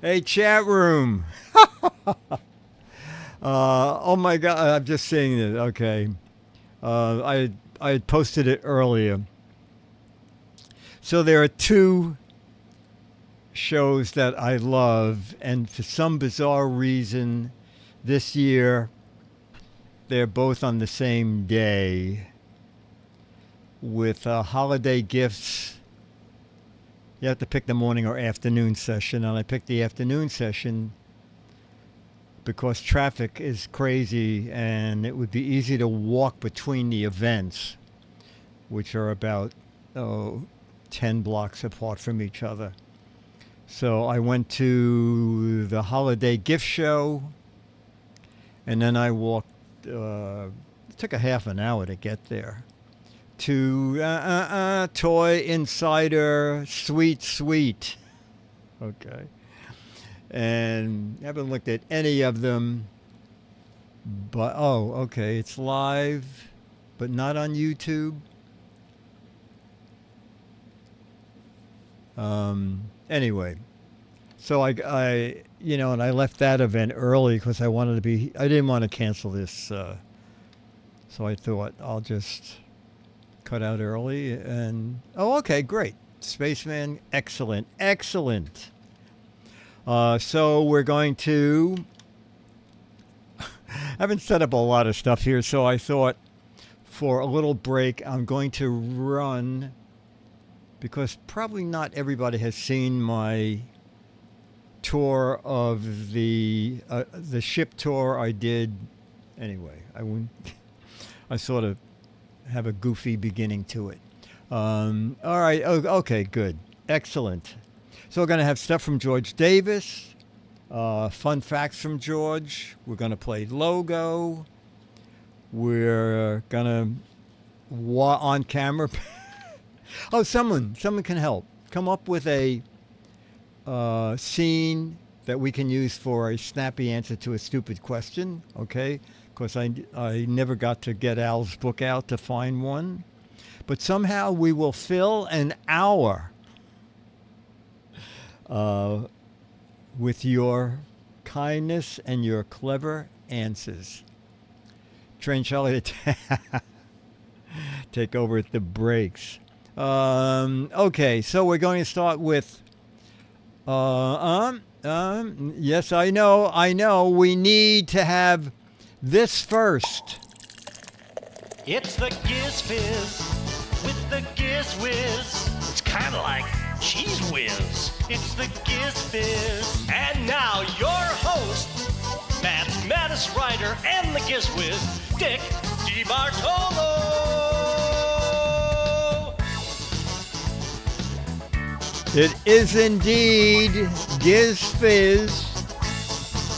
Hey, chat room. Oh my God, I'm just seeing it. Okay. I had posted it earlier. So there are two shows that I love, and for some bizarre reason, this year they're both on the same day with holiday gifts. You have to pick the morning or afternoon session, and I picked the afternoon session because traffic is crazy and it would be easy to walk between the events, which are about 10 blocks apart from each other. So I went to the holiday gift show, and then I walked, it took a half an hour to get there, to Toy Insider Sweet Sweet. Okay. And haven't looked at any of them, but okay, it's live, but not on YouTube. Anyway, so I and I left that event early because I didn't want to cancel this, so I thought I'll just cut out early. And okay, great, Spaceman, excellent. So we're going to. I haven't set up a lot of stuff here, so I thought for a little break I'm going to run, because probably not everybody has seen my tour of the ship tour I did. Anyway, I sort of have a goofy beginning to it. All right. Okay. Good. Excellent. So we're going to have stuff from George Davis, fun facts from George. We're going to play Logo. We're going to on camera. Oh, someone can help. Come up with a scene that we can use for a snappy answer to a stupid question, okay? Because I never got to get Al's book out to find one. But somehow we will fill an hour with your kindness and your clever answers. Train Charlie to take over at the breaks. Okay, so we're going to start with yes, I know we need to have this first. It's the Giz Fiz with the Giz Whiz. It's kind of like Cheese Whiz. It's the Giz Fiz. And now your host, mathematics writer and the Giz Whiz, Dick DeBartolo. It is indeed Giz Fiz.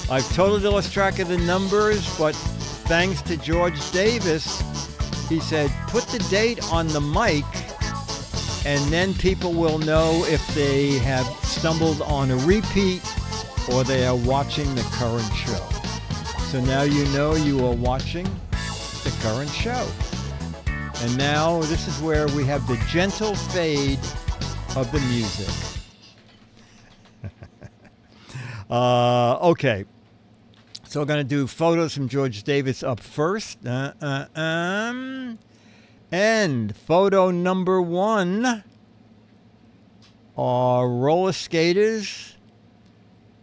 I've totally lost track of the numbers, but thanks to George Davis, he said, put the date on the mic, and then people will know if they have stumbled on a repeat or they are watching the current show. So now you know you are watching the current show. And now this is where we have the gentle fade of the music. Okay. So we're going to do photos from George Davis up first. And photo number 1 are roller skaters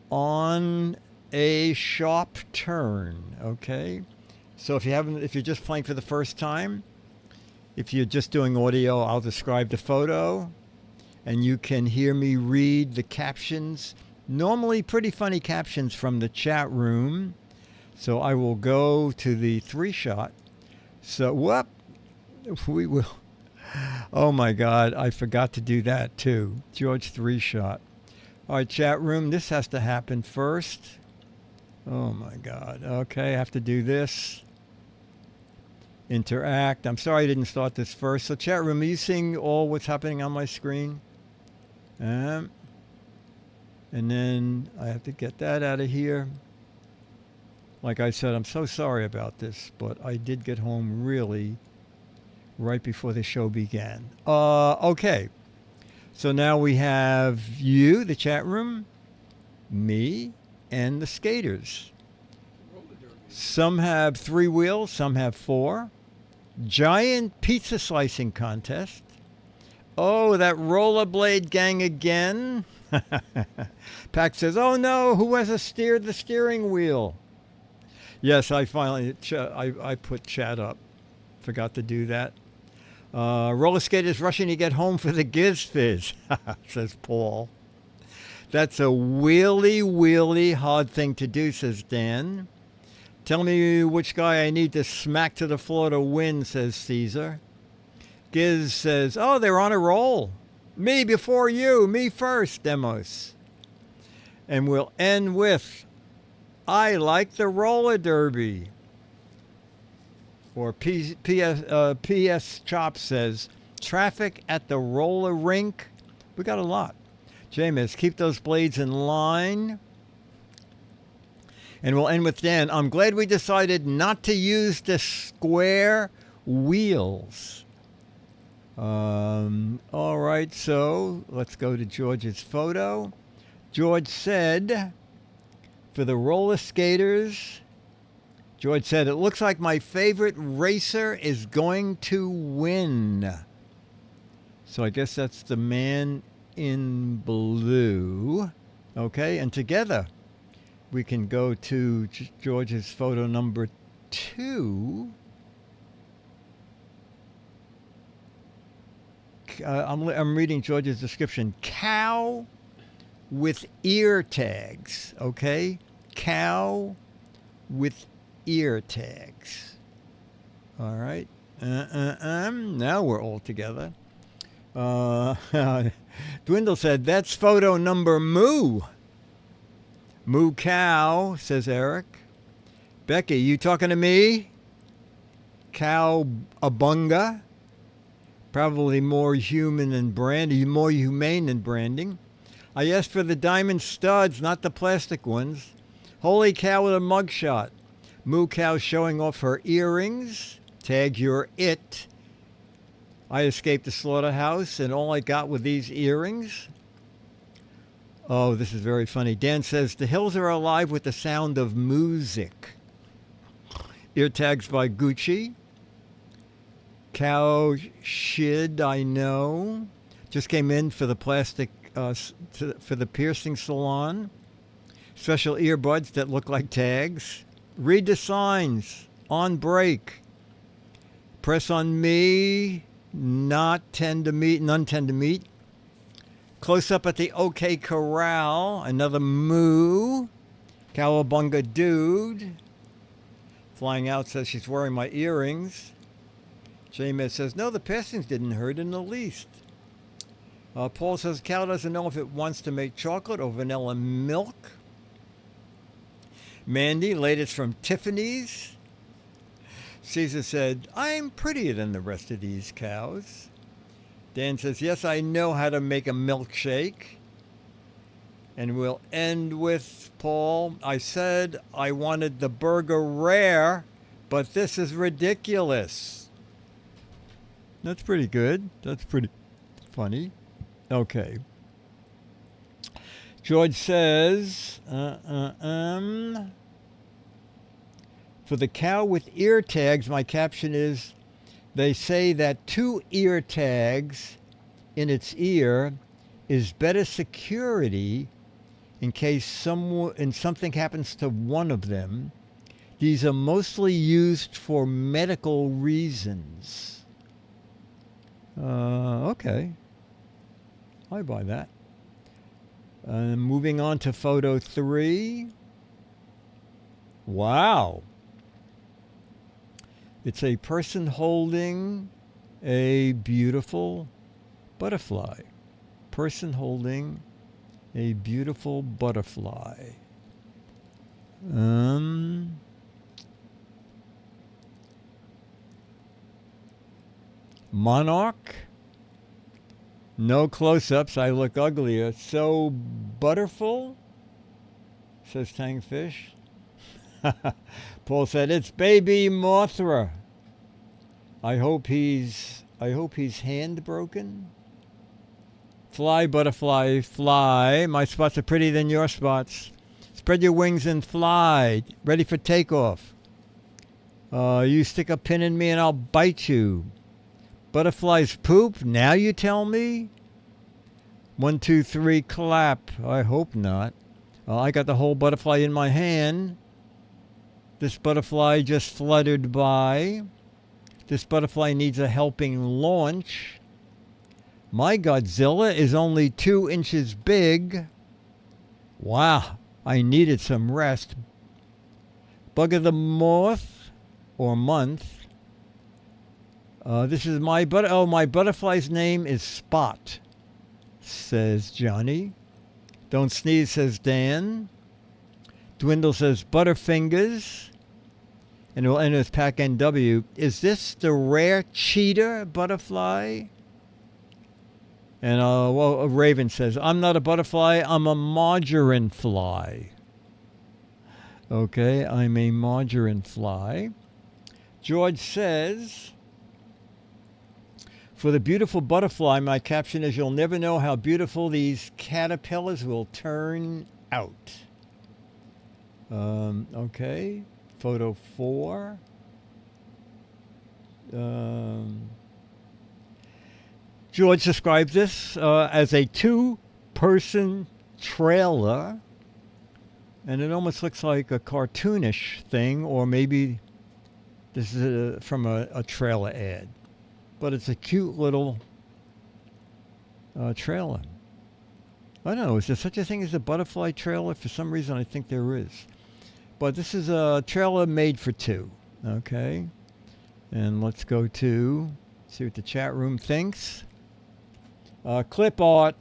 on a sharp turn. Okay. So if you're just playing for the first time, if you're just doing audio, I'll describe the photo and you can hear me read the captions. Normally pretty funny captions from the chat room. So I will go to the 3-shot. So we will. Oh my God, I forgot to do that too. George 3-shot. All right, chat room, this has to happen first. Oh my God. Okay, I have to do this. Interact. I'm sorry I didn't start this first. So chat room, are you seeing all what's happening on my screen? And then I have to get that out of here. Like I said, I'm so sorry about this, but I did get home really right before the show began. Okay. So now we have you, the chat room, me, and the skaters. Some have 3 wheels, some have 4. Giant pizza slicing contest. Oh, that rollerblade gang again. Pac says, "Oh no, who has the steering wheel?" Yes, I finally I put chat up. Forgot to do that. Roller skaters rushing to get home for the Giz Fiz, says Paul. That's a really hard thing to do, says Dan. Tell me which guy I need to smack to the floor to win, says Caesar. Giz says, "Oh, they're on a roll. Me before you, me first, Demos." And we'll end with, "I like the roller derby." Or P.S. Chop says, "Traffic at the roller rink." We got a lot. Jameis, "Keep those blades in line." And we'll end with Dan. "I'm glad we decided not to use the square wheels." All right, so let's go to George's photo. George said, for the roller skaters, George said, "It looks like my favorite racer is going to win." So I guess that's the man in blue. Okay, and together we can go to George's photo number 2. I'm reading George's description. Cow with ear tags. Okay, cow with ear tags. All right. Now we're all together. Dwindle said, "That's photo number moo." Moo cow, says Eric. Becky, you talking to me? Cow abunga. Probably more human than branding, more humane than branding. I asked for the diamond studs, not the plastic ones. Holy cow with a mugshot. Moo cow showing off her earrings. Tag you're it. I escaped the slaughterhouse and all I got were these earrings. Oh, this is very funny. Dan says, "The hills are alive with the sound of music." Ear tags by Gucci. Cow shid, I know. Just came in for the plastic, for the piercing salon. Special earbuds that look like tags. Read the signs. On break. Press on me. None tend to meet. Close up at the OK Corral. Another moo. Cowabunga dude. Flying out says she's wearing my earrings. J-Med says, "No, the piercings didn't hurt in the least." Paul says, "Cow doesn't know if it wants to make chocolate or vanilla milk." Mandy, latest from Tiffany's. Caesar said, "I'm prettier than the rest of these cows." Dan says, "Yes, I know how to make a milkshake." And we'll end with Paul. "I said I wanted the burger rare, but this is ridiculous." That's pretty good. That's pretty funny. Okay. George says, for the cow with ear tags, my caption is, "They say that 2 ear tags in its ear is better security in case something happens to one of them. These are mostly used for medical reasons." Okay. I buy that. Moving on to photo 3. Wow. It's a person holding a beautiful butterfly. Person holding a beautiful butterfly. Monarch. No close-ups. I look uglier. So butterful, says Tangfish. Paul said, "It's baby Mothra. I hope he's hand broken." Fly, butterfly, fly. My spots are prettier than your spots. Spread your wings and fly. Ready for takeoff. You stick a pin in me and I'll bite you. Butterflies poop? Now you tell me? 1, 2, 3, clap. I hope not. I got the whole butterfly in my hand. This butterfly just fluttered by. This butterfly needs a helping launch. My Godzilla is only 2 inches big. Wow, I needed some rest. Bug of the moth or month. This is my my butterfly's name is Spot, says Johnny. Don't sneeze, says Dan. Dwindle says Butterfingers. And we'll end with Pack NW. Is this the rare cheetah butterfly? And Raven says, I'm not a butterfly, I'm a margarine fly. Okay, I'm a margarine fly. George says, for the beautiful butterfly, my caption is, you'll never know how beautiful these caterpillars will turn out. Okay, photo 4. George describes this as a 2-person trailer, and it almost looks like a cartoonish thing, or maybe this is from a trailer ad. But it's a cute little trailer. I don't know, is there such a thing as a butterfly trailer? For some reason, I think there is. But this is a trailer made for 2, okay? And let's go to, see what the chat room thinks. Clip art.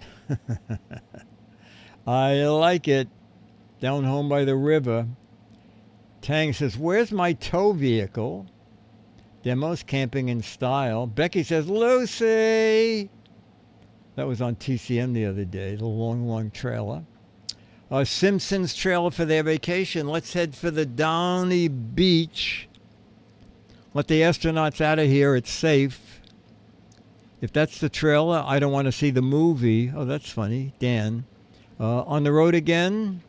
I like it. Down home by the river. Tang says, where's my tow vehicle? Demos camping in style. Becky says, Lucy. That was on TCM the other day, the long trailer. Simpsons trailer for their vacation. Let's head for the Downey Beach. Let the astronauts out of here. It's safe. If that's the trailer, I don't want to see the movie. Oh, that's funny. Dan. On the road again.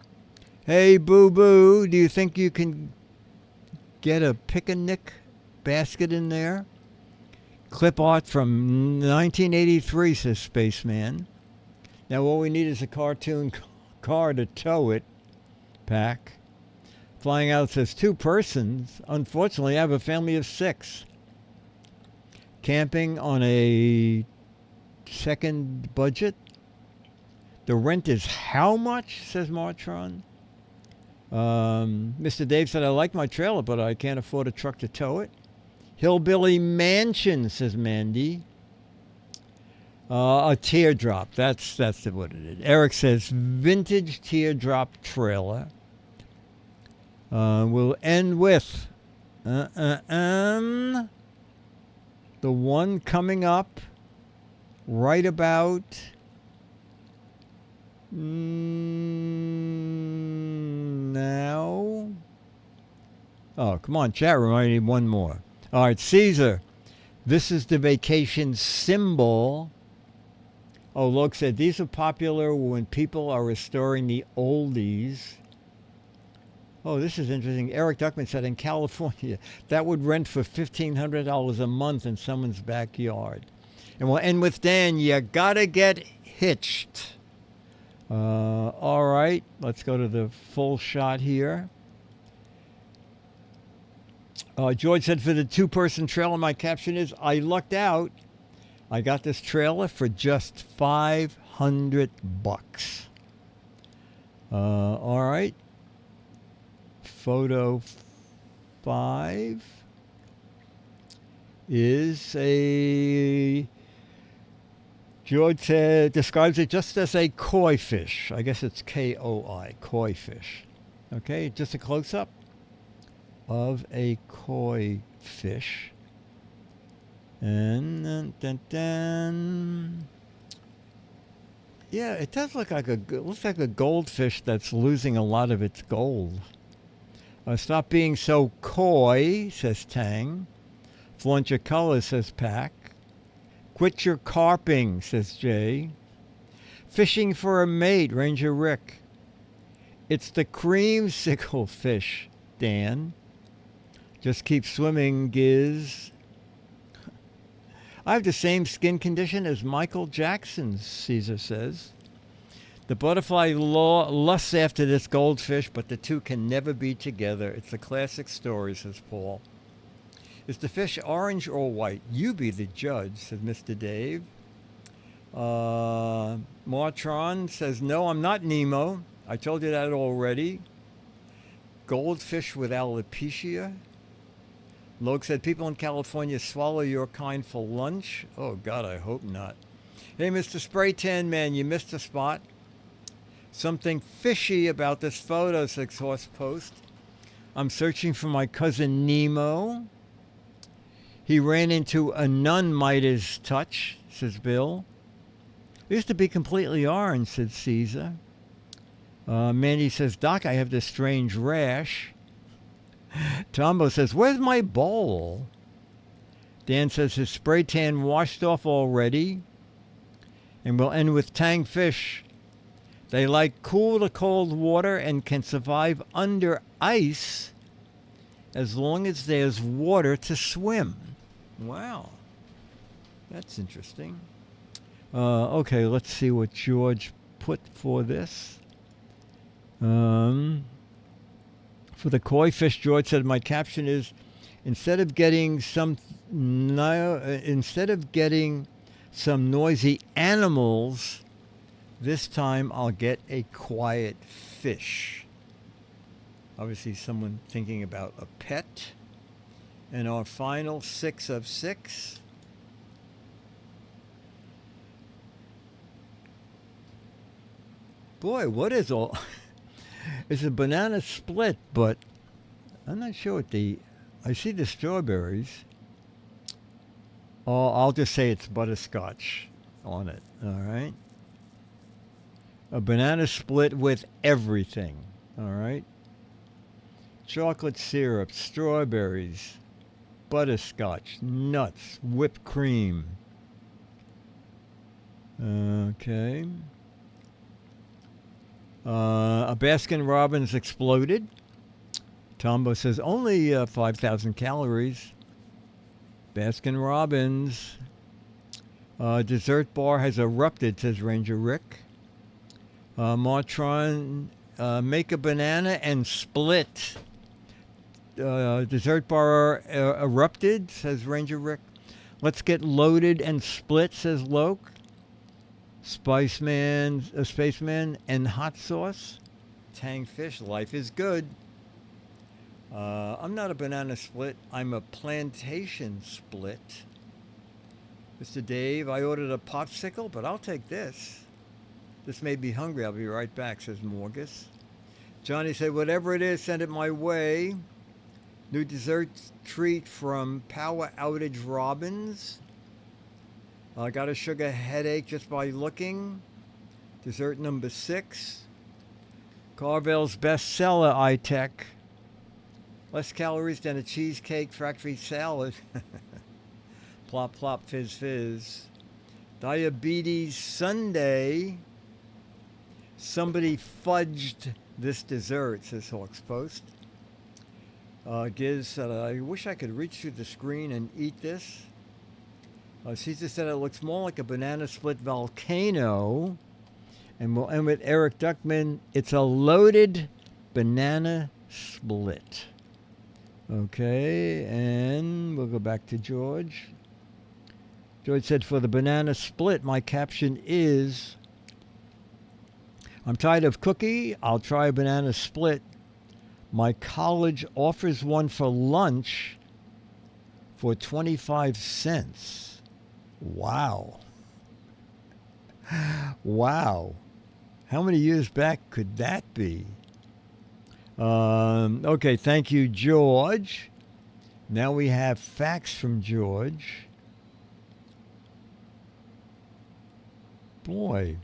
Hey, boo-boo, do you think you can get a picnic basket in there? Clip art from 1983, says Spaceman. Now, all we need is a cartoon car to tow it. Pack. Flying out says 2 persons. Unfortunately, I have a family of 6. Camping on a second budget. The rent is how much, says Martron. Mr. Dave said, I like my trailer, but I can't afford a truck to tow it. Hillbilly Mansion, says Mandy. A teardrop. That's what it is. Eric says, vintage teardrop trailer. We'll end with the one coming up right about now. Oh, come on, chat room. I need one more. All right, Caesar. This is the vacation symbol. Oh, look, said these are popular when people are restoring the oldies. Oh, this is interesting. Eric Duckman said in California, that would rent for $1,500 a month in someone's backyard. And we'll end with Dan. You gotta get hitched. All right, let's go to the full shot here. George said for the 2-person trailer, my caption is, I lucked out. I got this trailer for just $500. All right. Photo 5 is a, George said, describes it just as a koi fish. I guess it's K-O-I, koi fish. Okay, just a close-up of a koi fish. And yeah, it does look like looks like a goldfish that's losing a lot of its gold. Stop being so coy, says Tang. Flaunt your colors, says Pack. Quit your carping, says Jay. Fishing for a mate, Ranger Rick. It's the creamsicle fish, Dan. Just keep swimming, Giz. I have the same skin condition as Michael Jackson, Caesar says. The butterfly lusts after this goldfish, but the two can never be together. It's a classic story, says Paul. Is the fish orange or white? You be the judge, says Mr. Dave. Martron says, no, I'm not Nemo. I told you that already. Goldfish with alopecia. Logue said, people in California swallow your kind for lunch. Oh, God, I hope not. Hey, Mr. Spray Tan Man, you missed a spot. Something fishy about this photo, says Horse Post. I'm searching for my cousin Nemo. He ran into a nun Midas touch, says Bill. It used to be completely orange, said Caesar. Mandy says, Doc, I have this strange rash. Tombo says, where's my bowl? Dan says his spray tan washed off already. And we'll end with Tang Fish. They like cool to cold water and can survive under ice as long as there's water to swim. Wow. That's interesting. Okay, let's see what George put for this. For the koi fish, George said, my caption is, instead of getting some noisy animals, this time I'll get a quiet fish. Obviously someone thinking about a pet. And our final 6 of 6. Boy, what is all... It's a banana split, but I'm not sure what I see the strawberries. Oh, I'll just say it's butterscotch on it, all right? A banana split with everything, all right? Chocolate syrup, strawberries, butterscotch, nuts, whipped cream. Okay. A Baskin-Robbins exploded. Tombo says only 5,000 calories. Baskin-Robbins. Dessert bar has erupted, says Ranger Rick. Martron, make a banana and split. Dessert bar erupted, says Ranger Rick. Let's get loaded and split, says Loke. Spaceman and hot sauce. Tang Fish, life is good. I'm not a banana split. I'm a plantation split. Mr. Dave, I ordered a popsicle, but I'll take this. This made me hungry. I'll be right back, says Morgus. Johnny said, whatever it is, send it my way. New dessert treat from Power Outage Robbins. I got a sugar headache just by looking. Dessert number 6. Carvel's bestseller, iTech. Less calories than a cheesecake factory salad. Plop, plop, fizz, fizz. Diabetes Sunday. Somebody fudged this dessert, says Hawks Post. Giz said, I wish I could reach through the screen and eat this. Caesar said it looks more like a banana split volcano. And we'll end with Eric Duckman. It's a loaded banana split. Okay, and we'll go back to George. George said, for the banana split, my caption is, I'm tired of cookie. I'll try a banana split. My college offers one for lunch for 25 cents. Wow. Wow. How many years back could that be? Okay, thank you, George. Now we have facts from George. Boy,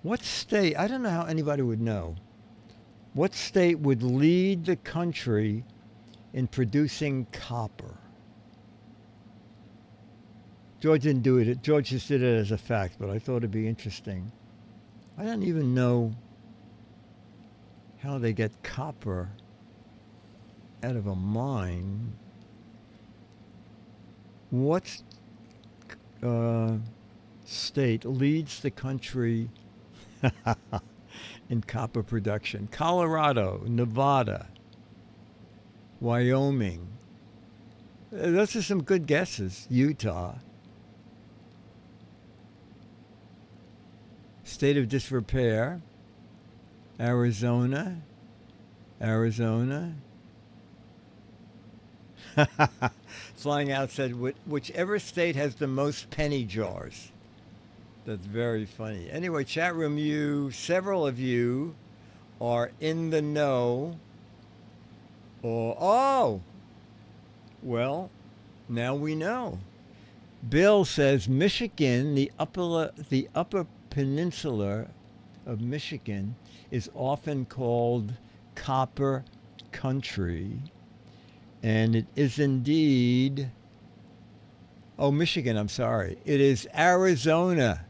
what state, I don't know how anybody would know. What state would lead the country in producing copper? George didn't do it. George just did it as a fact, but I thought it'd be interesting. I don't even know how they get copper out of a mine. What state leads the country in copper production? Colorado, Nevada, Wyoming. Those are some good guesses. Utah. State of disrepair. Arizona. Flying Out said, whichever state has the most penny jars. That's very funny. Anyway, chat room, several of you are in the know. Oh, well, now we know. Bill says Michigan, the upper peninsula of Michigan, is often called copper country. And it is indeed, Michigan, I'm sorry. It is Arizona.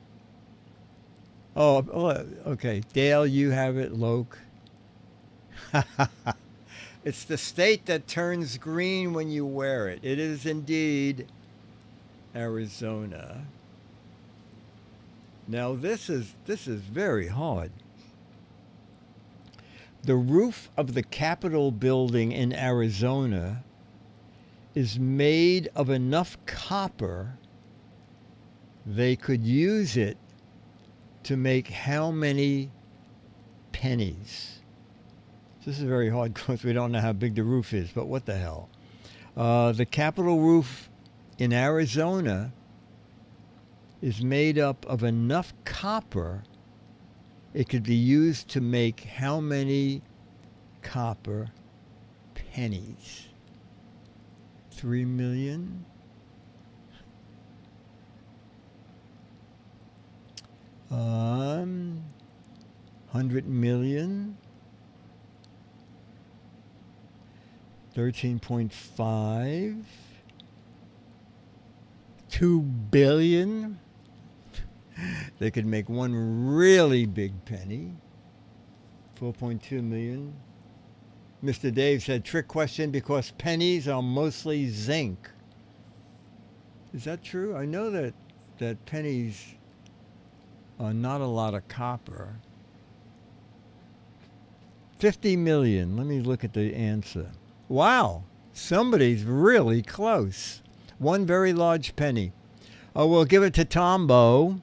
Oh, okay. Dale, you have it. Loke. It's the state that turns green when you wear it. It is indeed Arizona. Now, this is very hard. The roof of the Capitol building in Arizona is made of enough copper they could use it to make how many pennies? This is very hard because we don't know how big the roof is, but what the hell? The Capitol roof in Arizona is made up of enough copper it could be used to make how many copper pennies? 3 million? $100 million? 13.5? 2 billion? They could make one really big penny. 4.2 million. Mr. Dave said, trick question because pennies are mostly zinc. Is that true? I know that pennies are not a lot of copper. 50 million. Let me look at the answer. Wow. Somebody's really close. One very large penny. Oh, we'll give it to Tombo,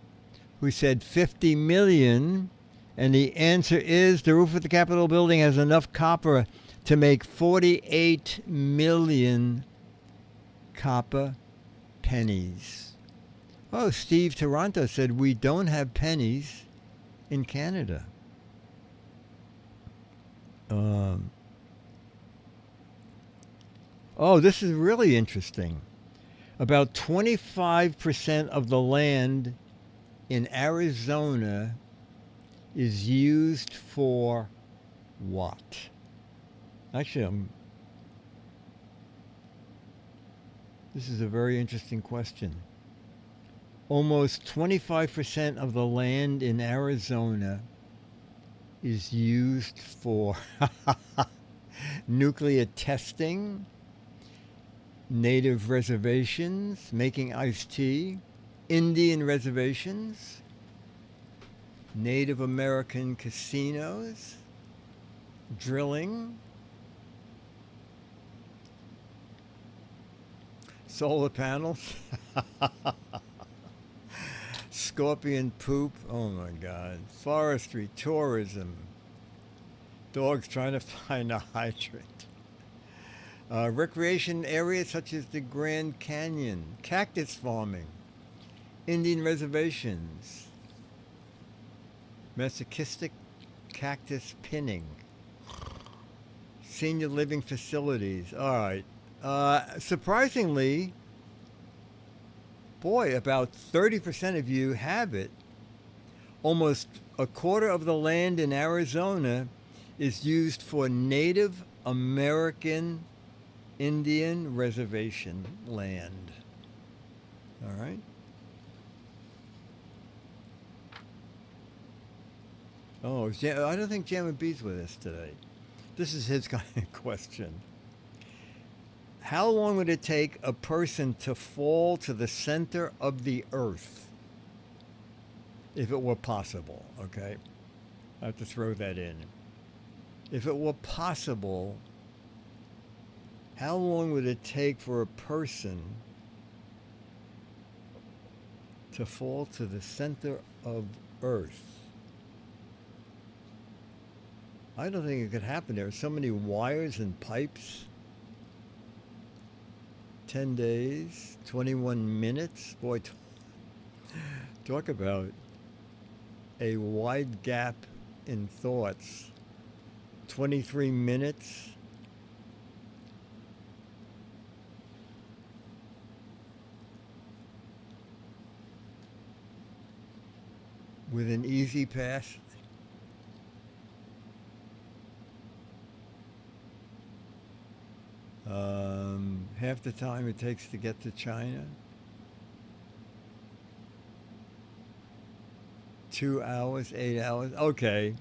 who said 50 million. And the answer is the roof of the Capitol building has enough copper to make 48 million copper pennies. Oh, Steve Toronto said we don't have pennies in Canada. This is really interesting. About 25% of the land in Arizona is used for what? Actually, this is a very interesting question. Almost 25% of the land in Arizona is used for nuclear testing, native reservations, making iced tea, Indian reservations, Native American casinos, drilling, solar panels, scorpion poop, oh my God, forestry, tourism, dogs trying to find a hydrant, recreation areas such as the Grand Canyon, cactus farming, Indian reservations, masochistic cactus pinning, senior living facilities. All right. Surprisingly, boy, about 30% of you have it. Almost a quarter of the land in Arizona is used for Native American Indian reservation land. All right. Oh, I don't think Jam and B's with us today. This is his kind of question. How long would it take a person to fall to the center of the earth if it were possible? Okay. I have to throw that in. If it were possible, how long would it take for a person to fall to the center of earth? I don't think it could happen. There are so many wires and pipes. 10 days, 21 minutes. Boy, talk about a wide gap in thoughts. 23 minutes. With an easy pass. Half the time it takes to get to China. 2 hours, 8 hours. Okay.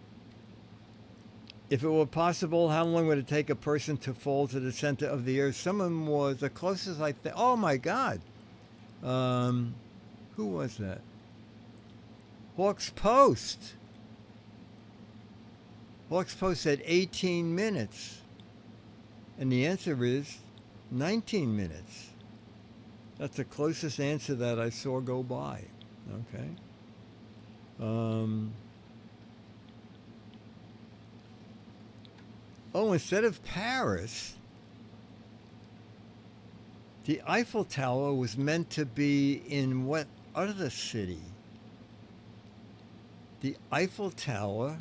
If it were possible, how long would it take a person to fall to the center of the earth? Someone was the closest I think. Oh my God. Who was that? Hawks Post. Hawks Post said 18 minutes. And the answer is 19 minutes. That's the closest answer that I saw go by. Okay. Instead of Paris, the Eiffel Tower was meant to be in what other city? The Eiffel Tower,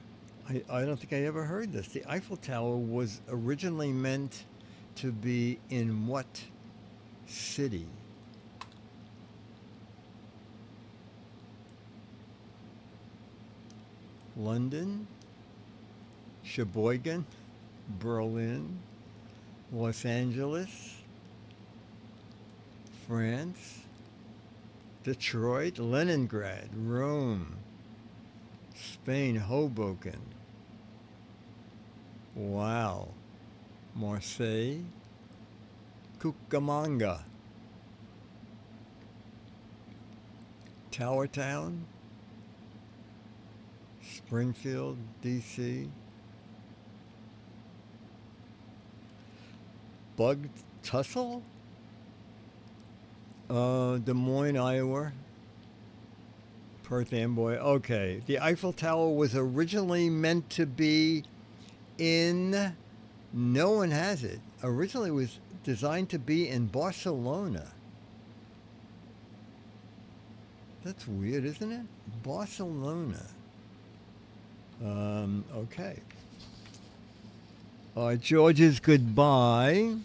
I don't think I ever heard this. The Eiffel Tower was originally meant to be in what city? London, Sheboygan, Berlin, Los Angeles, France, Detroit, Leningrad, Rome, Spain, Hoboken. Wow. Marseille, Cucamonga, Tower Town, Springfield, D.C., Bug Tussle, Des Moines, Iowa, Perth Amboy. Okay, the Eiffel Tower was originally meant to be in, no one has it, originally was designed to be in Barcelona. That's weird, isn't it? Barcelona. Okay. George's goodbye.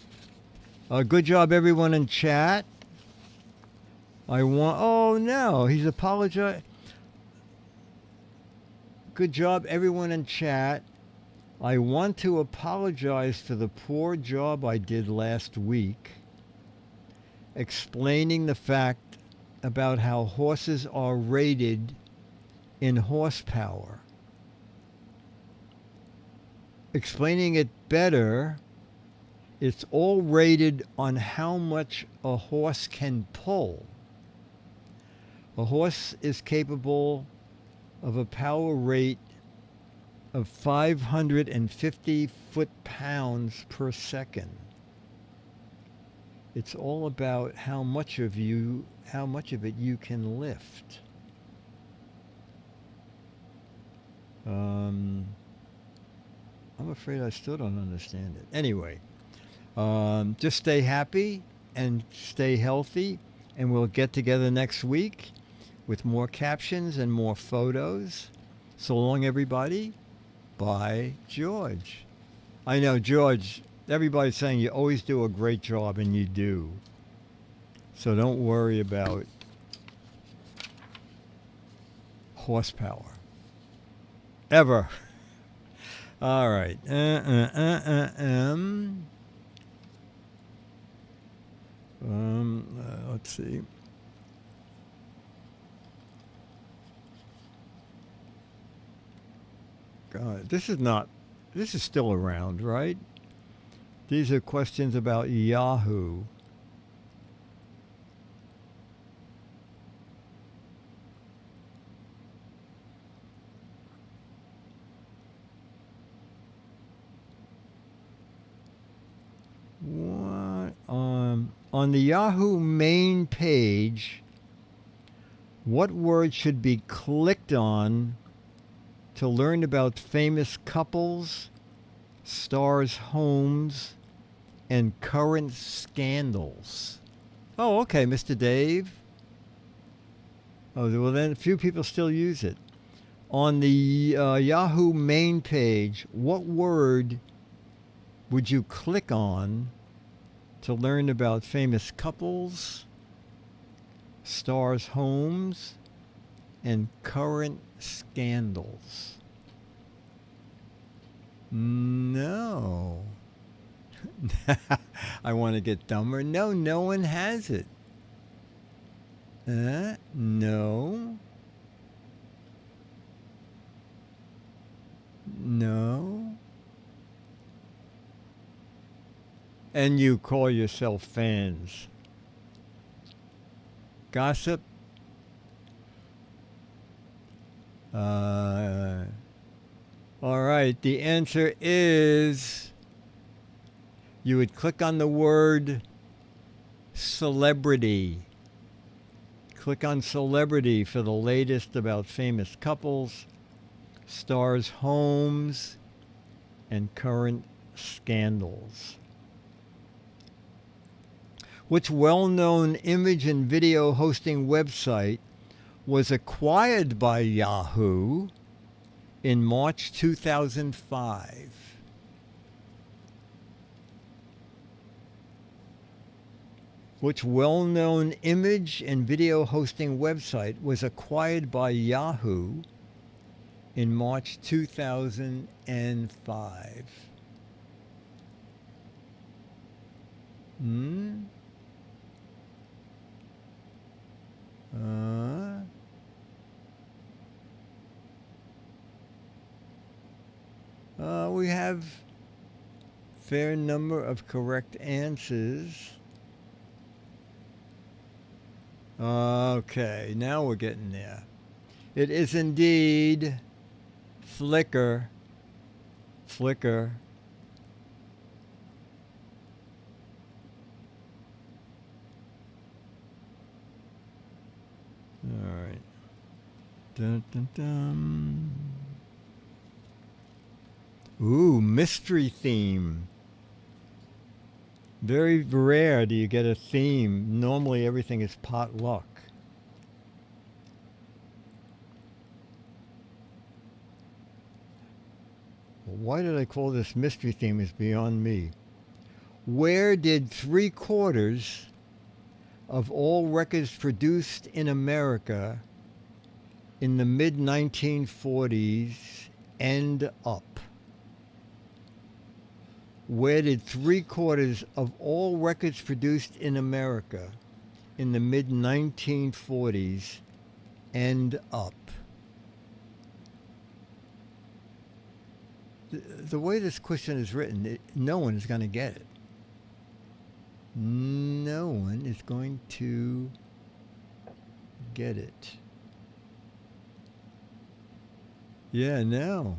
Good job, everyone in chat. Oh no, he's apologized. Good job, everyone in chat. I want to apologize for the poor job I did last week explaining the fact about how horses are rated in horsepower. Explaining it better, it's all rated on how much a horse can pull. A horse is capable of a power rate of 550 foot-pounds per second. It's all about how much of it you can lift. I'm afraid I still don't understand it. Anyway, just stay happy and stay healthy, and we'll get together next week with more captions and more photos. So long, everybody. Bye, George. I know, George, everybody's saying you always do a great job, and you do. So don't worry about horsepower. Ever. All right. Let's see. God, this is not. This is still around, right? These are questions about Yahoo. What? On the Yahoo main page, what word should be clicked on to learn about famous couples, stars' homes, and current scandals? Oh, okay, Mr. Dave. Oh, well, then a few people still use it. On the Yahoo main page, what word would you click on to learn about famous couples, stars' homes, and current scandals? No. I want to get dumber. No, no one has it. No. No. And you call yourself fans. Gossip? All right, the answer is you would click on the word celebrity. Click on celebrity for the latest about famous couples, stars' homes, and current scandals. Which well-known image and video hosting website was acquired by Yahoo in March 2005? Which well-known image and video hosting website was acquired by Yahoo in March 2005? We have fair number of correct answers. Okay, now we're getting there. It is indeed Flickr. Flickr. All right. Dun, dun, dun. Ooh, mystery theme. Very rare do you get a theme. Normally everything is potluck. Why did I call this mystery theme is beyond me. Where did 3/4 of all records produced in America in the mid-1940s end up? Where did 3/4 of all records produced in America in the mid-1940s end up? The way this question is written, no one is going to get it. No one is going to get it. Yeah, no.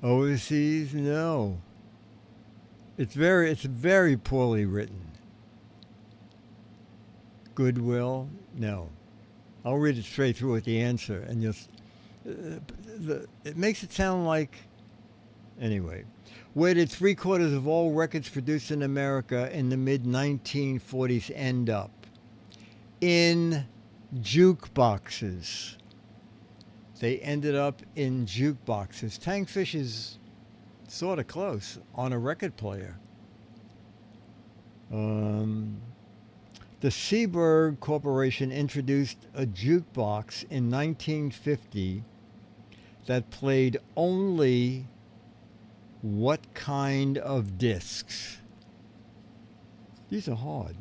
Overseas, no. It's very poorly written. Goodwill, no. I'll read it straight through with the answer, and you'll. It makes it sound like. Anyway, where did 3/4 of all records produced in America in the mid-1940s end up? In jukeboxes. They ended up in jukeboxes. Tankfish is sort of close on a record player. The Seaberg Corporation introduced a jukebox in 1950 that played only what kind of discs? These are hard.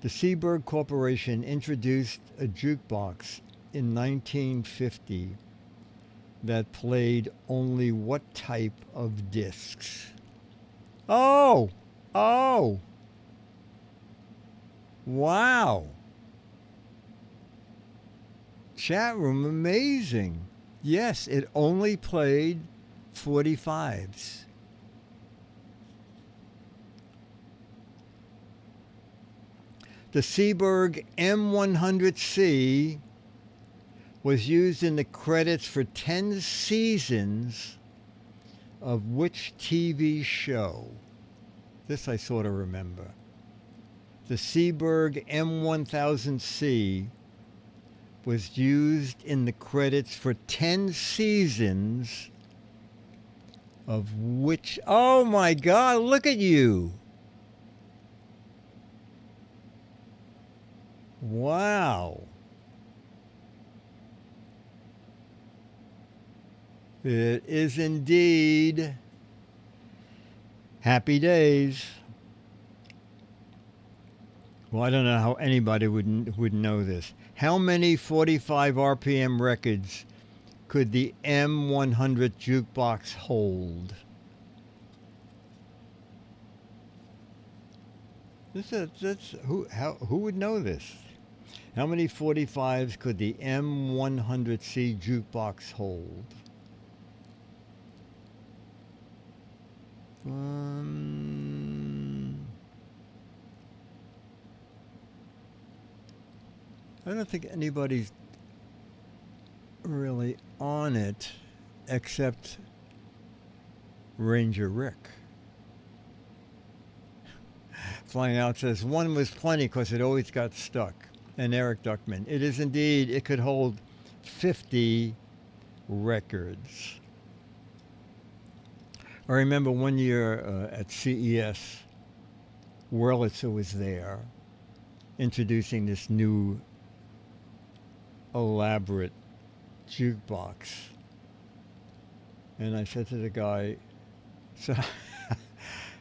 The Seaberg Corporation introduced a jukebox in 1950 that played only what type of discs? Oh! Oh! Wow! Chat room, amazing. Yes, it only played 45s. The Seeburg M100C was used in the credits for 10 seasons of which TV show? This I sort of remember. The Seeburg M1000C was used in the credits for 10 seasons of which... Oh my God, look at you! Wow. It is indeed Happy Days. Well, I don't know how anybody would know this. How many 45 RPM records could the M100 jukebox hold? Who would know this? How many 45s could the M100C jukebox hold? I don't think anybody's really on it except Ranger Rick. Flying Out says, one was plenty because it always got stuck. And Eric Duckman, it is indeed, it could hold 50 records. I remember one year at CES, Wurlitzer was there introducing this new elaborate jukebox. And I said to the guy, so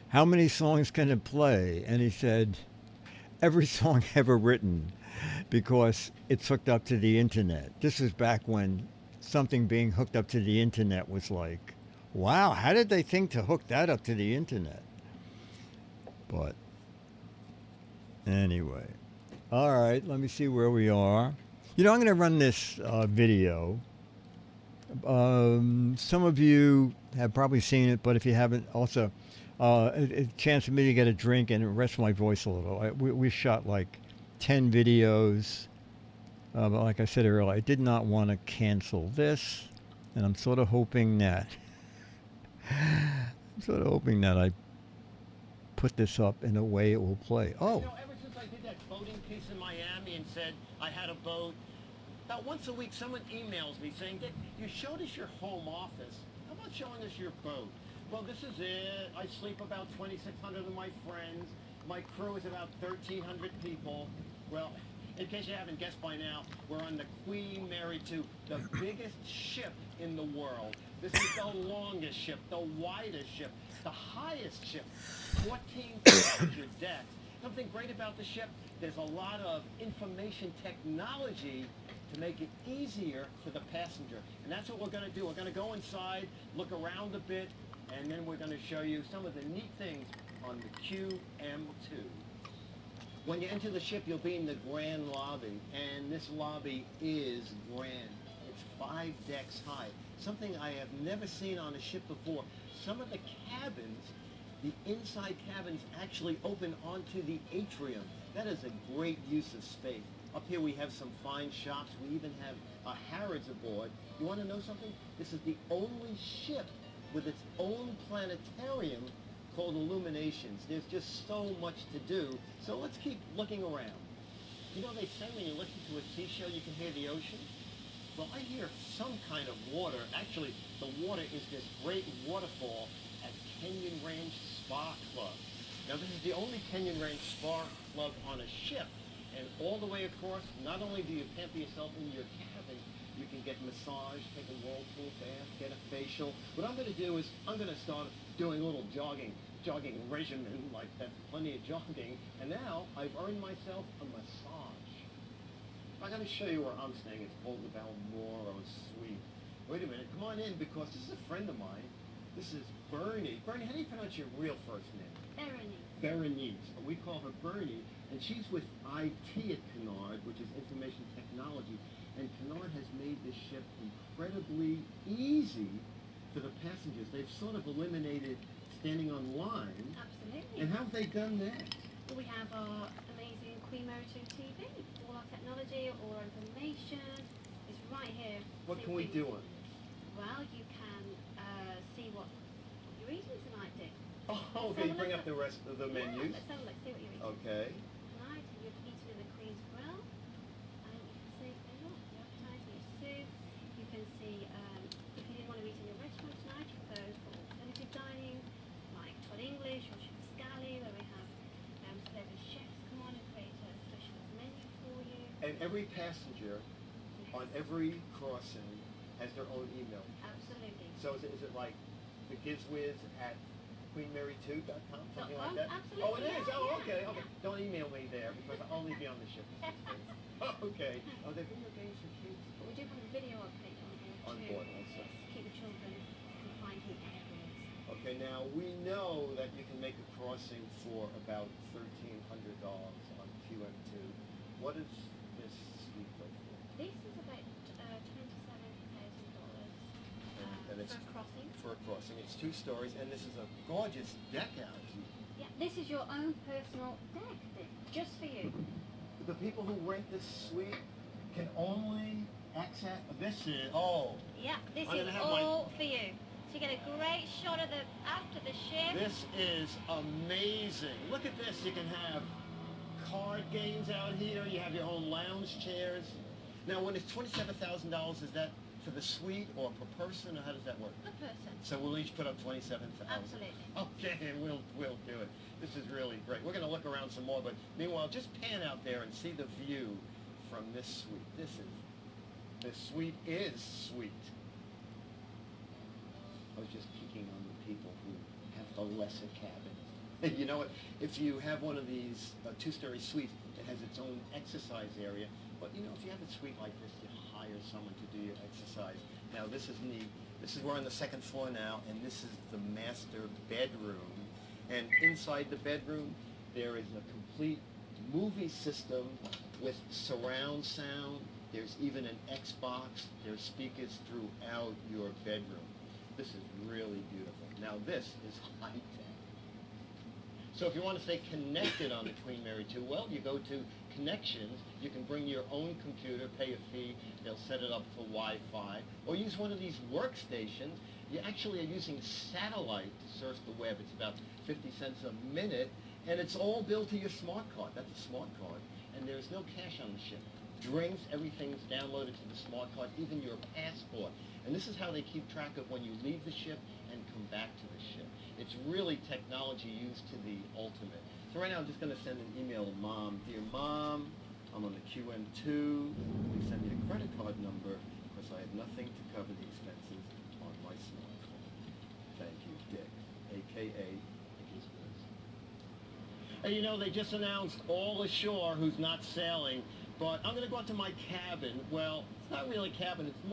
how many songs can it play? And he said, every song ever written, because it's hooked up to the internet. This was back when something being hooked up to the internet was like, wow, how did they think to hook that up to the internet? But anyway, all right, let me see where we are. You know, I'm going to run this video. Some of you have probably seen it, but if you haven't, also a chance for me to get a drink and rest my voice a little. We shot like 10 videos. But like I said earlier, I did not want to cancel this, and I'm sort of hoping that I put this up in a way it will play. Oh. You know, ever since I did that boating piece in Miami and said I had a boat, about once a week someone emails me saying, Dick, you showed us your home office. How about showing us your boat? Well, this is it. I sleep about 2,600 of my friends. My crew is about 1,300 people. Well, in case you haven't guessed by now, we're on the Queen Mary 2, the biggest ship in the world. This is the longest ship, the widest ship, the highest ship, 14,200 decks. Something great about the ship, there's a lot of information technology to make it easier for the passenger. And that's what we're going to do. We're going to go inside, look around a bit, and then we're going to show you some of the neat things on the QM2. When you enter the ship, you'll be in the grand lobby, and this lobby is grand. It's 5 decks high, something I have never seen on a ship before. Some of the cabins, the inside cabins actually open onto the atrium. That is a great use of space. Up here we have some fine shops. We even have a Harrods aboard. You want to know something? This is the only ship with its own planetarium called Illuminations. There's just so much to do. So let's keep looking around. You know, they say when you listen to a sea show, you can hear the ocean. Well, I hear some kind of water. Actually, the water is this great waterfall at Kenyon Range Spa Club. Now, this is the only Kenyon Range Spa Club on a ship. And all the way across, not only do you pamper yourself in your cabin, you can get massage, take a whirlpool bath, get a facial. What I'm going to do is I'm going to start doing a little jogging regimen, like that's plenty of jogging. And now I've earned myself a massage. I got to show you where I'm staying. It's called the Balmoral Suite. Wait a minute. Come on in because this is a friend of mine. This is Bernie. Bernie, how do you pronounce your real first name? Berenice. We call her Bernie, and she's with IT at Cunard, which is information technology. And Cunard has made this ship incredibly easy for the passengers. They've sort of eliminated standing on line. Absolutely. And how have they done that? Well, we have our amazing Queen Mary 2 TV. All our technology, all our information is right here. What can we do on this? Well, you can see what you're eating tonight, Dick. Oh, okay. Bring up the rest of the menus. Let's have a look, see what you're eating. Okay. Tonight, you're eating in the Queen's Grill. And you can see, there you are, your appetizer, your soup. You can see, if you didn't want to eat in your restaurant tonight, you can go for alternative dining, like Todd English or Chef Scally, where we have celebrity chefs come on and create a specialist menu for you. And every passenger on every crossing has their own email. Absolutely. So is it like the Giz Fiz at queenmary2.com, something like that? Absolutely. Oh, it is? Yeah, Oh, yeah, okay, yeah. okay. Don't email me there because I'll only be on the ship. Okay. Are there video games for kids? But we do have a video update on board On too. board also. Yes, to keep the children confined in areas. Okay, now we know that you can make a crossing for about $1,300 on QM2. What is this suite go for? This is about $27,000 And it's for a crossing. for a crossing. It's 2 stories, and this is a gorgeous deck out here. Yeah, this is your own personal deck, Dick, just for you. The people who rent this suite can only access this is Yeah, this I'm is gonna have all for you. So you get a great shot of the after the ship. this is amazing. Look at this. You can have card games out here. You have your own lounge chairs. Now, when it's $27,000, is that for the suite or per person, or how does that work? Per person. So we'll each put up $27,000. Absolutely. Okay, we'll do it. This is really great. We're going to look around some more, but meanwhile, just pan out there and see the view from this suite. This suite is sweet. I was just peeking on the people who have the lesser cabin. You know what? If you have one of these 2-story suites, it has its own exercise area. But you know, if you have a suite like this, you hire someone to do your exercise. Now this is neat. We're on the 2nd floor now, and this is the master bedroom. And inside the bedroom, there is a complete movie system with surround sound. There's even an Xbox. There's speakers throughout your bedroom. This is really beautiful. Now this is high-tech. So if you want to stay connected on the Queen Mary 2, well, you go to Connections. You can bring your own computer, pay a fee. They'll set it up for Wi-Fi. Or use one of these workstations. You actually are using satellite to surf the web. It's about 50 cents a minute. And it's all billed to your smart card. That's a smart card. And there's no cash on the ship. Drinks, everything's downloaded to the smart card, even your passport. And this is how they keep track of when you leave the ship and come back to the ship. It's really technology used to the ultimate. So right now I'm just going to send an email to Mom. Dear Mom, I'm on the QM2. Please send me a credit card number because I have nothing to cover the expenses on my smartphone. Thank you, Dick, a.k.a. Giz Fiz. Hey, you know, they just announced all ashore who's not sailing, but I'm going to go out to my cabin. Well, it's not really a cabin. It's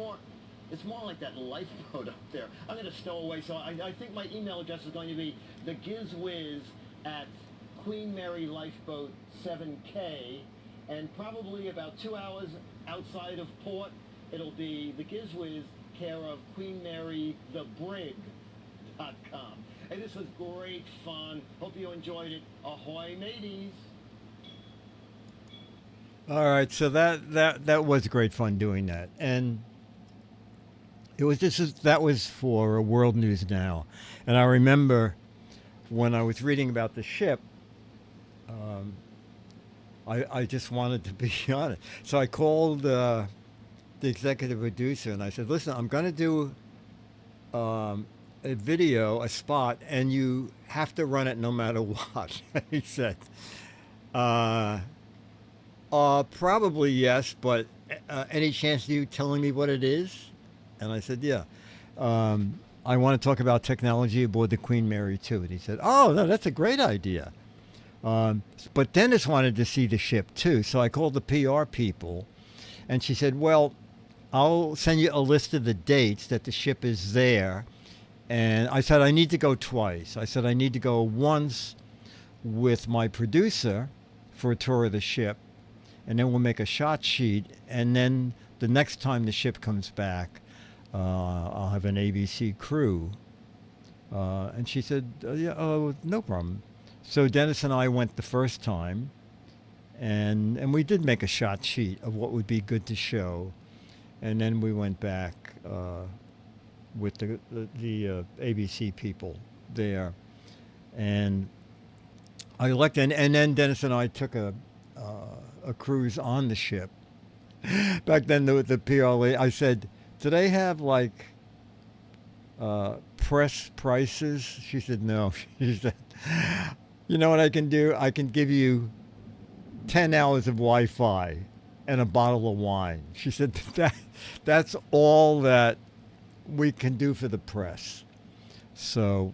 more like that lifeboat up there. I'm going to stow away, so I think my email address is going to be the Giz Fiz at Queen Mary Lifeboat 7K, and probably about 2 hours outside of port, it'll be the Giz Fiz, care of Queen Mary the Brig.com. Hey, this was great fun. Hope you enjoyed it. Ahoy, mateys! All right, so that was great fun doing that, and that was for World News Now, and I remember when I was reading about the ship, I just wanted to be on it, so I called the executive producer and I said, "Listen, I'm going to do a video, a spot, and you have to run it no matter what." He said, "Probably yes, but any chance of you telling me what it is?" And I said, "Yeah. I want to talk about technology aboard the Queen Mary 2. And he said, "Oh, no, that's a great idea." But Dennis wanted to see the ship too, so I called the PR people, And she said, well, I'll send you a list of the dates that the ship is there. And I said, I need to go twice. I said, I need to go once with my producer for a tour of the ship, and then we'll make a shot sheet. And then the next time the ship comes back, I'll have an ABC crew. And she said, yeah, oh, no problem. So Dennis and I went the first time, and we did make a shot sheet of what would be good to show. And then we went back with the ABC people there. And I elected, and then Dennis and I took a cruise on the ship. Back then, the PR lady, I said, do they have like press prices? She said, no. She said, you know what I can do? I can give you 10 hours of Wi-Fi and a bottle of wine. She said, that's all that we can do for the press. So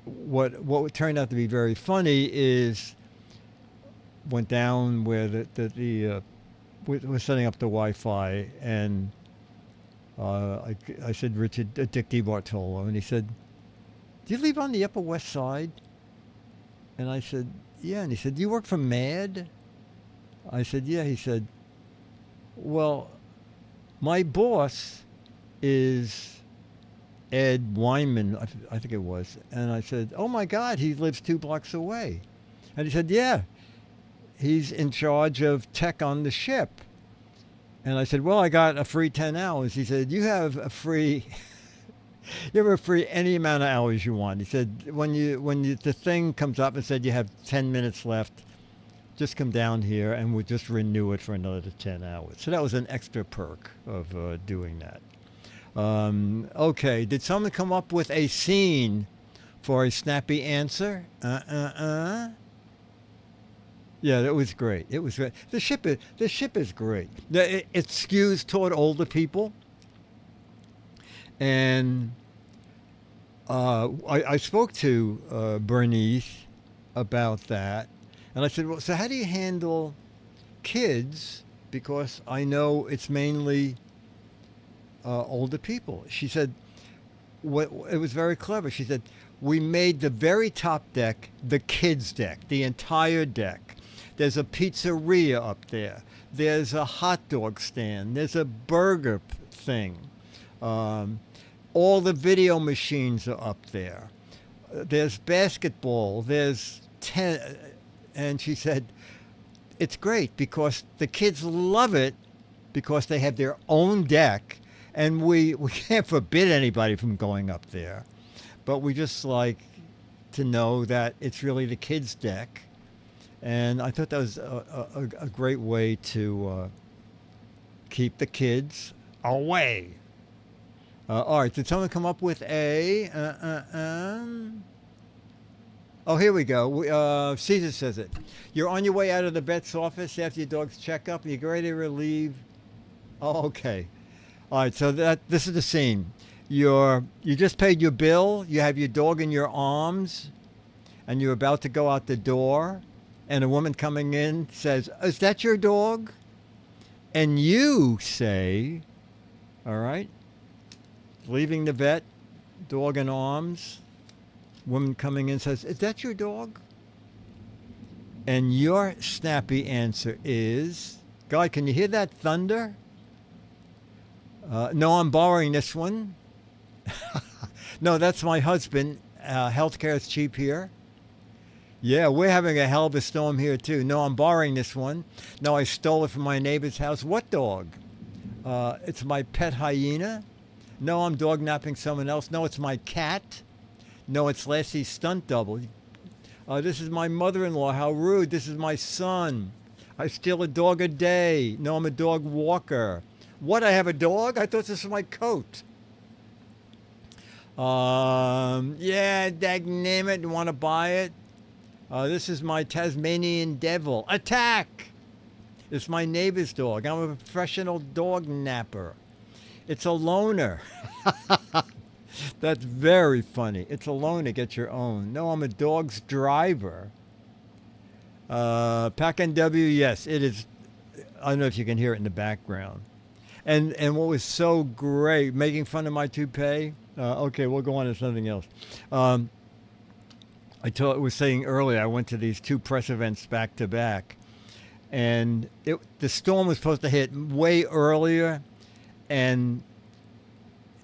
what turned out to be very funny is went down where we're setting up the Wi-Fi, and I said, Richard, Dick DeBartolo, and he said, do you live on the Upper West Side? And I said, yeah. And he said, do you work for MAD? I said, yeah. He said, well, my boss is Ed Weinman, I think it was. And I said, oh my God, he lives 2 blocks away. And he said, yeah, he's in charge of tech on the ship. And I said, well, I got a free 10 hours. He said, you have a free, you have a free any amount of hours you want. He said, when the thing comes up and said you have 10 minutes left, just come down here and we'll just renew it for another 10 hours. So that was an extra perk of doing that. Okay, did someone come up with a scene for a snappy answer? Yeah, that was great. It was great. The ship is great. It skews toward older people. And I spoke to Bernice about that. And I said, well, so how do you handle kids? Because I know it's mainly older people. She said, it was very clever. She said, we made the very top deck the kids' deck, the entire deck. There's a pizzeria up there. There's a hot dog stand. There's a burger thing. All the video machines are up there. There's basketball. There's and she said, it's great because the kids love it because they have their own deck, and we can't forbid anybody from going up there. But we just like to know that it's really the kids' deck. And I thought that was a great way to keep the kids away. All right, did someone come up with a... Oh, here we go. Caesar says it. You're on your way out of the vet's office after your dog's checkup. You're ready to relieve... Oh, okay. All right, so this is the scene. You just paid your bill. You have your dog in your arms, and you're about to go out the door. And a woman coming in says, is that your dog? And you say, all right, leaving the vet, dog in arms, woman coming in says, is that your dog? And your snappy answer is, Guy, can you hear that thunder? No, I'm borrowing this one. No, that's my husband. Healthcare is cheap here. Yeah, we're having a hell of a storm here, too. No, I'm borrowing this one. No, I stole it from my neighbor's house. What dog? It's my pet hyena. No, I'm dog napping someone else. No, it's my cat. No, it's Lassie's stunt double. This is my mother-in-law. How rude. This is my son. I steal a dog a day. No, I'm a dog walker. What, I have a dog? I thought this was my coat. Yeah, dagnamit, you want to buy it? This is my Tasmanian devil. Attack! It's my neighbor's dog. I'm a professional dog napper. It's a loner. That's very funny. It's a loner. Get your own. No, I'm a dog's driver. Pack NW, yes, it is I don't know if you can hear it in the background. And what was so great, making fun of my toupee. Okay, we'll go on to something else. Was saying earlier, I went to these 2 press events back to back, and the storm was supposed to hit way earlier, and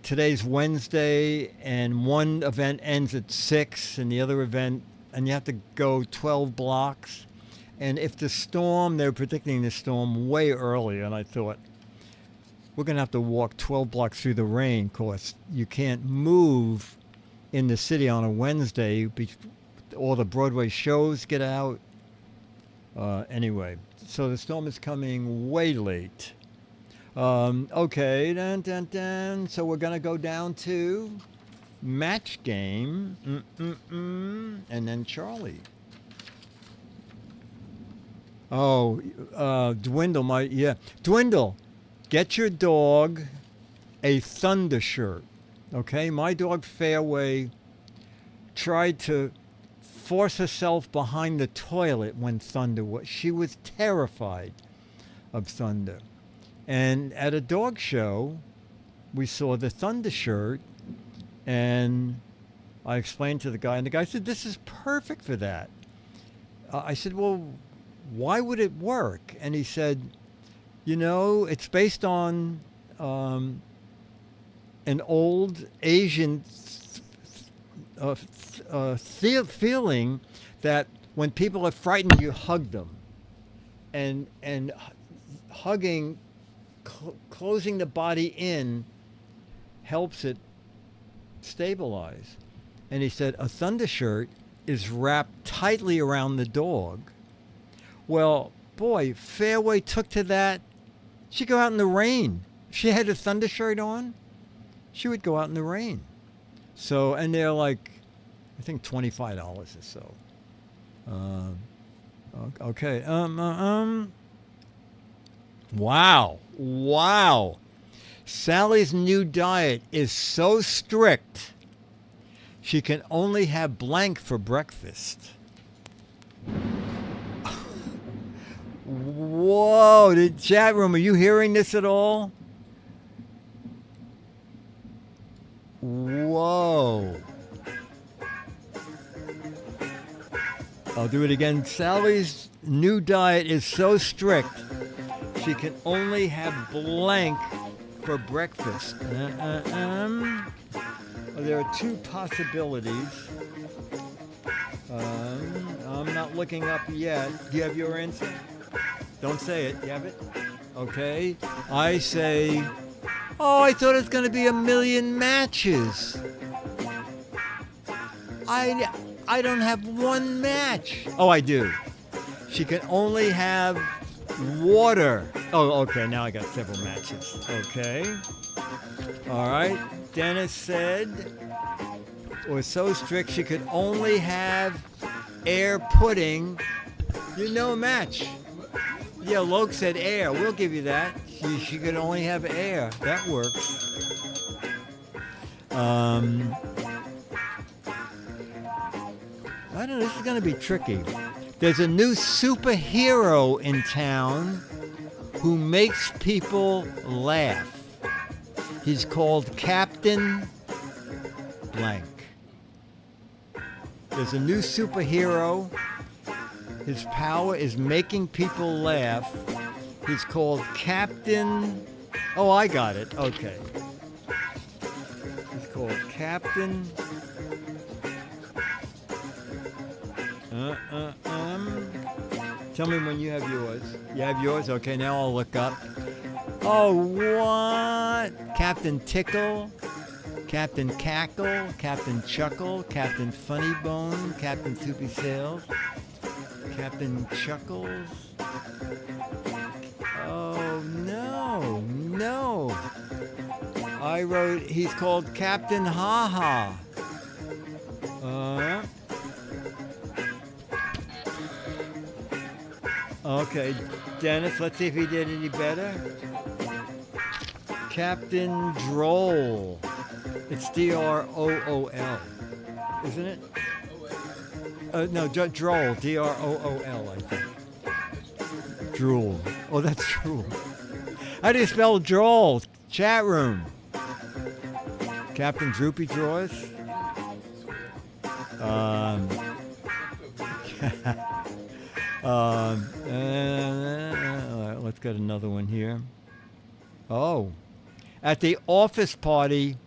today's Wednesday, and one event ends at 6, and the other event, and you have to go 12 blocks. And if they were predicting the storm way earlier, and I thought, we're going to have to walk 12 blocks through the rain, because you can't move in the city on a Wednesday. All the Broadway shows get out. Anyway, so the storm is coming way late. Okay, so we're going to go down to match game. And then Charlie. Oh, Dwindle Dwindle, get your dog a Thunder shirt. Okay, my dog Fairway tried to force herself behind the toilet when thunder was. She was terrified of thunder. And at a dog show, we saw the Thunder shirt, and I explained to the guy, and the guy said, "This is perfect for that." I said, "Well, why would it work?" And he said, it's based on an old Asian feeling that when people are frightened, you hug them, and hugging, closing the body in, helps it stabilize. And he said a Thunder shirt is wrapped tightly around the dog. Well, boy, Fairway took to that. She'd go out in the rain. If she had a Thunder shirt on, she would go out in the rain. So, and they're like, I think $25 or so. Okay. Wow. Sally's new diet is so strict, she can only have blank for breakfast. Whoa, the chat room, are you hearing this at all? Whoa. I'll do it again. Sally's new diet is so strict, she can only have blank for breakfast. There are 2 possibilities. I'm not looking up yet. Do you have your answer? Don't say it. You have it? Okay. I say, I thought it was going to be 1,000,000 matches. I don't have one match. Oh, I do. She can only have water. Oh, okay. Now I got several matches. Okay. All right. Dennis said it was so strict she could only have air pudding. Match. Yeah, Loke said air. We'll give you that. She could only have air. That works. I don't know. This is going to be tricky. There's a new superhero in town who makes people laugh. He's called Captain Blank. There's a new superhero. His power is making people laugh. He's called Captain... Oh, I got it. Okay. He's called Captain... Tell me when you have yours. You have yours? Okay, now I'll look up. Oh, what? Captain Tickle, Captain Cackle, Captain Chuckle, Captain Funny Bone, Captain Soupy Sales, Captain Chuckles. Oh, no. I wrote, he's called Captain Ha Ha. Okay, Dennis, let's see if he did any better. Captain Droll. It's D-R-O-O-L, isn't it? No, Droll, D-R-O-O-L, I think. Drool. Oh, that's drool. How do you spell drool? Chat room. Captain Droopy Drawers. Let's get another one here. Oh. At the office party,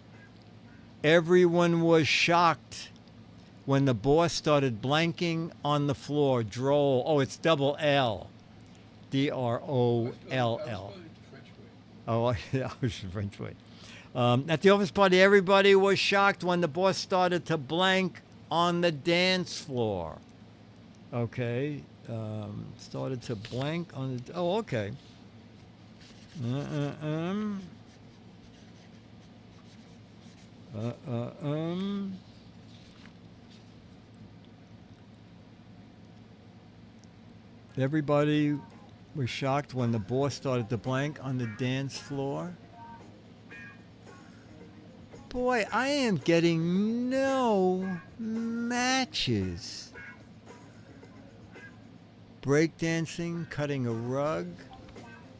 everyone was shocked when the boss started blanking on the floor. Droll. Oh, it's double L. D-R-O-L-L. Oh, yeah, I was French way. At the office party, everybody was shocked when the boss started to blank on the dance floor. Okay. Started to blank on the... Oh, okay. Everybody was shocked when the boss started to blank on the dance floor. Boy, I am getting no matches. Breakdancing, cutting a rug,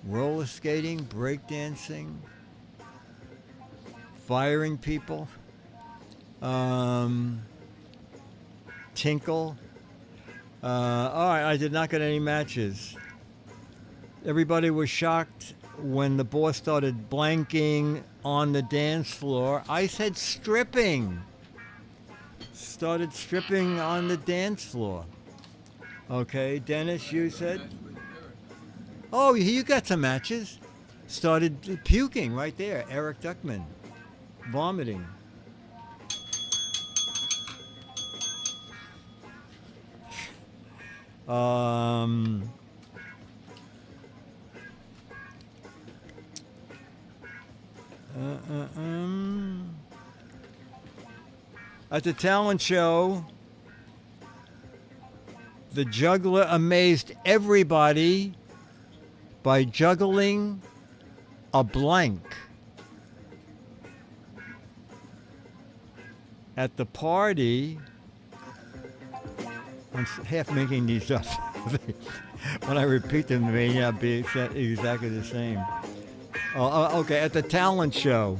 roller skating, breakdancing, firing people, tinkle. All right, I did not get any matches. Everybody was shocked when the boss started blanking on the dance floor. I said stripping. Started stripping on the dance floor. Okay, Dennis, you said? Oh, you got some matches. Started puking right there. Eric Duckman. Vomiting. At the talent show, the juggler amazed everybody by juggling a blank. At the party, I'm half making these up. When I repeat them, they may not be exactly the same. Okay, at the talent show,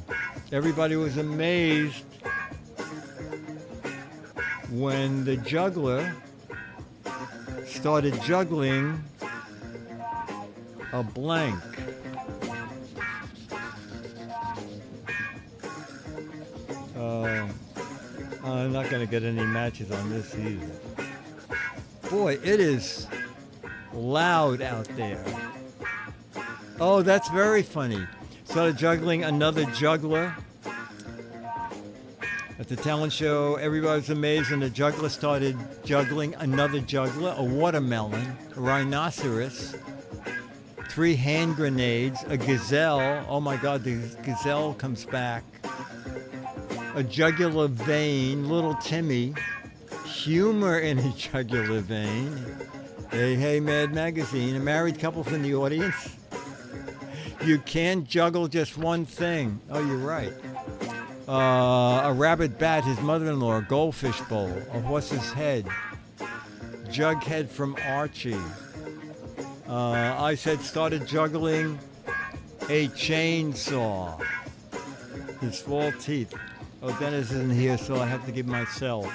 everybody was amazed when the juggler started juggling a blank. I'm not going to get any matches on this either. Boy, it is loud out there. Oh, that's very funny. Started juggling another juggler. At the talent show, everybody was amazed when the juggler started juggling another juggler, a watermelon, a rhinoceros, 3 hand grenades, a gazelle. Oh my God, the gazelle comes back. A jugular vein, little Timmy, humor in a jugular vein. Hey, hey, Mad Magazine, a married couple from the audience. You can't juggle just one thing. Oh, you're right. A rabbit bat, his mother-in-law, a goldfish bowl, a horse's head, Jughead from Archie. I said started juggling a chainsaw, his small teeth. Oh, Dennis isn't here, so I have to give myself.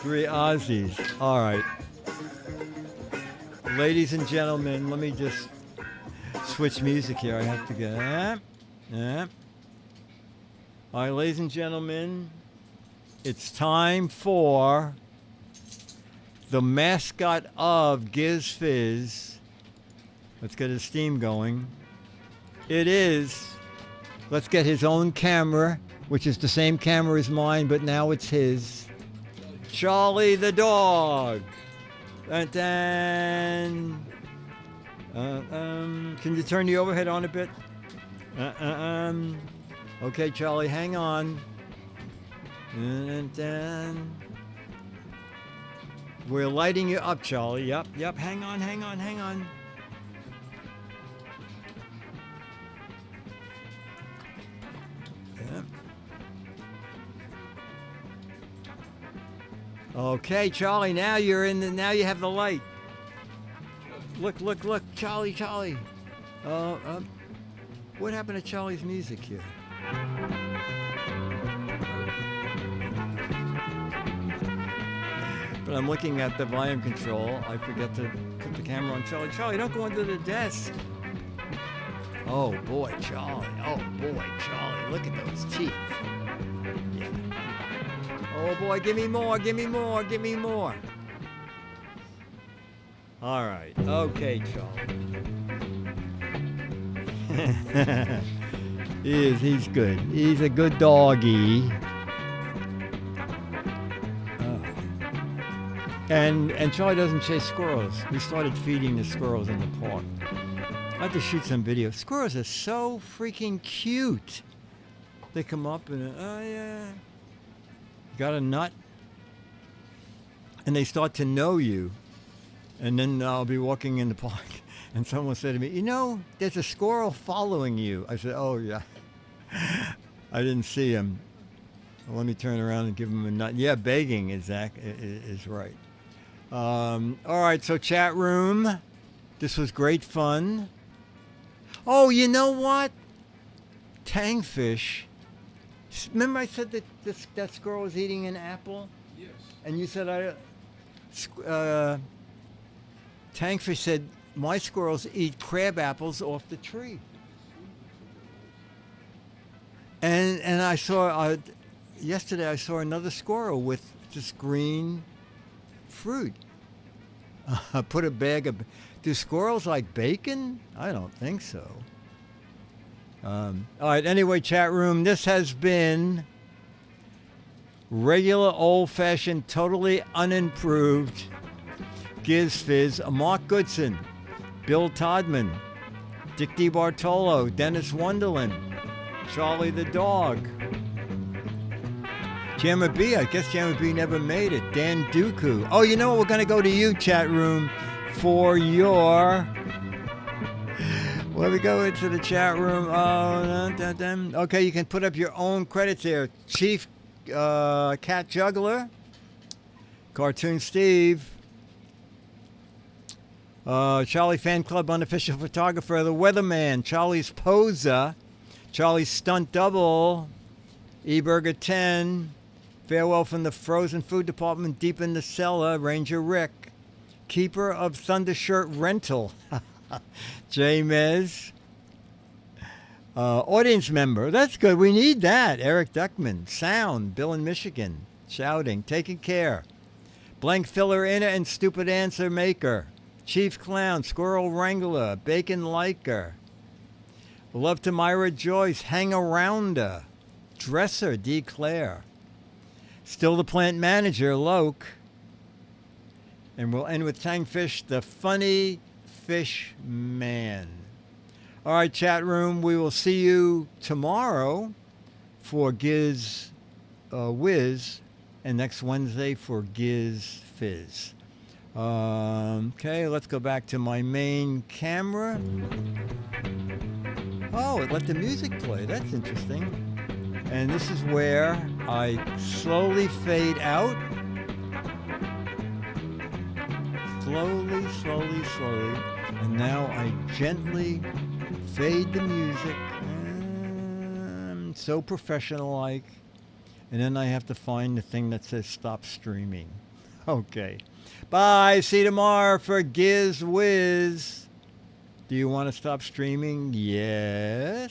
Three Aussies. All right. Ladies and gentlemen, let me just switch music here. I have to get... All right, ladies and gentlemen, it's time for the mascot of Giz Fiz. Let's get his theme going. It is, let's get his own camera, which is the same camera as mine, but now it's his. Charlie the dog. And then, can you turn the overhead on a bit? Okay, Charlie, hang on. And then, we're lighting you up, Charlie. Yep, hang on. Yep. Okay, Charlie, now you're in the, now you have the light. Look, look, look, Charlie, Charlie. What happened to Charlie's music here? But I'm looking at the volume control. I forget to put the camera on Charlie. Charlie, don't go under the desk. Oh boy, Charlie. Oh boy, Charlie. Look at those teeth. Yeah. Oh boy, give me more, give me more, give me more. All right. Okay, Charlie. He's good. He's a good doggy. And Charlie doesn't chase squirrels. We started feeding the squirrels in the park. I have to shoot some video. Squirrels are so freaking cute. They come up and, oh yeah, got a nut? And they start to know you. And then I'll be walking in the park and someone will say to me, you know, there's a squirrel following you. I said, oh yeah. I didn't see him. Well, let me turn around and give him a nut. Yeah, begging is right. All right, so chat room. This was great fun. Oh, you know what? Tangfish. Remember I said that that squirrel was eating an apple? Yes. And you said Tangfish said, my squirrels eat crab apples off the tree. And I saw, yesterday I saw another squirrel with this green fruit. I put a bag of, do squirrels like bacon? I don't think so. All right, anyway, chat room, this has been regular old-fashioned, totally unimproved Giz Fiz. Mark Goodson, Bill Todman, Dick DeBartolo, Dennis Wonderland, Charlie the dog, Jammer B. I guess Jammer B never made it. Dan Dooku. Oh, you know what? We're going to go to you, chat room, for your... Well, we go into the chat room. Oh, okay, you can put up your own credits here. Chief Cat Juggler, Cartoon Steve, Charlie Fan Club Unofficial Photographer, The Weatherman, Charlie's Poser, Charlie's Stunt Double, E-Burger 10, Farewell from the Frozen Food Department, Deep in the Cellar, Ranger Rick, Keeper of Thundershirt Rental, J. Mez, audience member, that's good, we need that, Eric Duckman, Sound, Bill in Michigan, Shouting, Taking Care, Blank Filler Inner and Stupid Answer Maker, Chief Clown, Squirrel Wrangler, Bacon Liker, Love to Myra Joyce, Hang Arounder, Dresser, D. Claire, Still the Plant Manager, Loke, and we'll end with Tangfish, the Funny Fish Man. All right, chat room, we will see you tomorrow for Giz Wiz, and next Wednesday for Giz Fiz. Okay, let's go back to my main camera. Oh, it let the music play. That's interesting. And this is where I slowly fade out. Slowly, slowly, slowly. And now I gently fade the music. So professional-like. And then I have to find the thing that says stop streaming. Okay. Bye. See you tomorrow for Giz Wiz. Do you want to stop streaming? Yes.